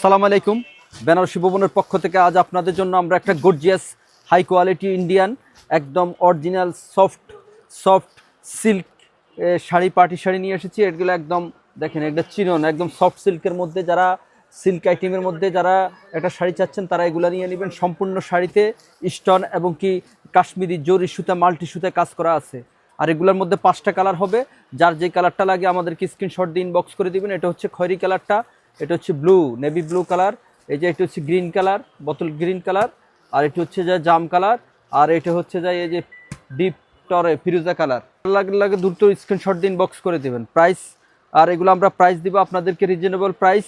আসসালামু আলাইকুম। বেনারসি ভবনের পক্ষ থেকে আজ আপনাদের জন্য আমরা একটা গর্জিয়াস হাই কোয়ালিটি ইন্ডিয়ান একদম original soft silk sari, party sari নিয়ে এসেছি। এগুলো একদম দেখেন, একটা চিনন একদম সফট সিল্কের মধ্যে, যারা সিল্ক আইটেমের মধ্যে যারা একটা শাড়ি চাচ্ছেন তারা এগুলো নিয়ে নেবেন। সম্পূর্ণ শাড়িতে স্টোন এবং কি কাশ্মীরি জরি সুতা, মাল্টি সুতায় কাজ করা আছে। আর এগুলোর মধ্যে 5টা কালার হবে। যার যে কালারটা লাগে আমাদেরকে স্ক্রিনশট দিয়ে ইনবক্স করে দিবেন। এটা হচ্ছে খয়েরি কালারটা, এটা হচ্ছে ব্লু, নেভি ব্লু কালার, এই যে এটা হচ্ছে গ্রিন কালার, বোতল গ্রিন কালার, আর এটা হচ্ছে যে জাম কালার, আর এটা হচ্ছে যে এই যে ডিপ টরে ফিরোজা কালার। লাগে দ্রুত স্ক্রিনশট দিয়ে ইনবক্স করে দেবেন। প্রাইস, আর এগুলো আমরা প্রাইস দিব আপনাদেরকে রিজনেবল প্রাইস।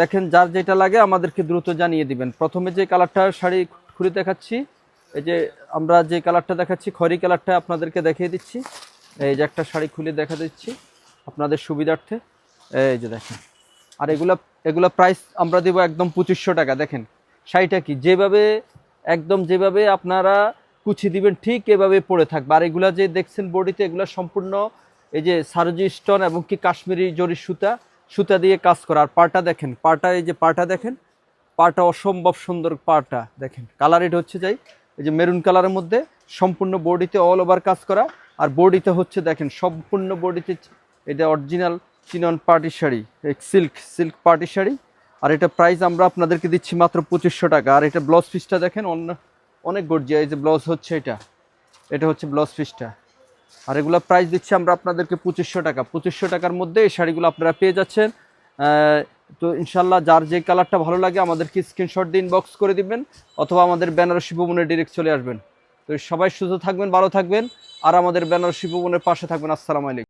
দেখেন, যার যেটা লাগে আমাদেরকে দ্রুত জানিয়ে দিবেন। প্রথমে যে কালারটা শাড়ি খুলে দেখাচ্ছি, এই যে আমরা যে কালারটা দেখাচ্ছি খয়েরি কালারটা আপনাদেরকে দেখিয়ে দিচ্ছি। এই যে একটা শাড়ি খুলে দেখা দিচ্ছি আপনাদের সুবিধার্থে। এই যে দেখেন, আর এগুলা প্রাইস আমরা দেবো একদম 2500 টাকা। দেখেন শাড়িটা কি যেভাবে একদম যেভাবে আপনারা কুচি দিবেন ঠিক এভাবে পড়ে থাকবে। আর এগুলা যে দেখছেন বডিতে, এগুলা সম্পূর্ণ এই যে সারজি স্টোন এবং কি কাশ্মীরি জরি সুতা দিয়ে কাজ করা। আর পাটা দেখেন, পাটা এই যে পাটা দেখেন, পাটা অসম্ভব সুন্দর। পাটা দেখেন, কালার এটা হচ্ছে যাই এই যে মেরুন কালারের মধ্যে, সম্পূর্ণ বডিতে অল ওভার কাজ করা। আর বডিতে হচ্ছে দেখেন সম্পূর্ণ বডিতে এটা অরিজিনাল চিনন party sari, silk party sari. আর এটা প্রাইস আমরা আপনাদেরকে দিচ্ছি মাত্র 2500 টাকা। আর এটা ব্লাউজ পিসটা দেখেন অনেক গর্জিয়া। এই যে ব্লাউজ হচ্ছে এটা হচ্ছে ব্লাউজ পিসটা। আর এগুলো প্রাইস দিচ্ছি আমরা আপনাদেরকে 2500 টাকা। 2500 টাকার মধ্যে এই শাড়িগুলো আপনারা পেয়ে যাচ্ছেন। তো ইনশাল্লাহ যার যে কালারটা ভালো লাগে আমাদেরকে স্ক্রিনশট দিয়ে ইনবক্স করে দিবেন, অথবা আমাদের বেনারসি ভবনে ডিরেক্ট চলে আসবেন। তো সবাই সুস্থ থাকবেন, ভালো থাকবেন, আর আমাদের বেনারসি ভবনের পাশে থাকবেন। আসসালামু আলাইকুম।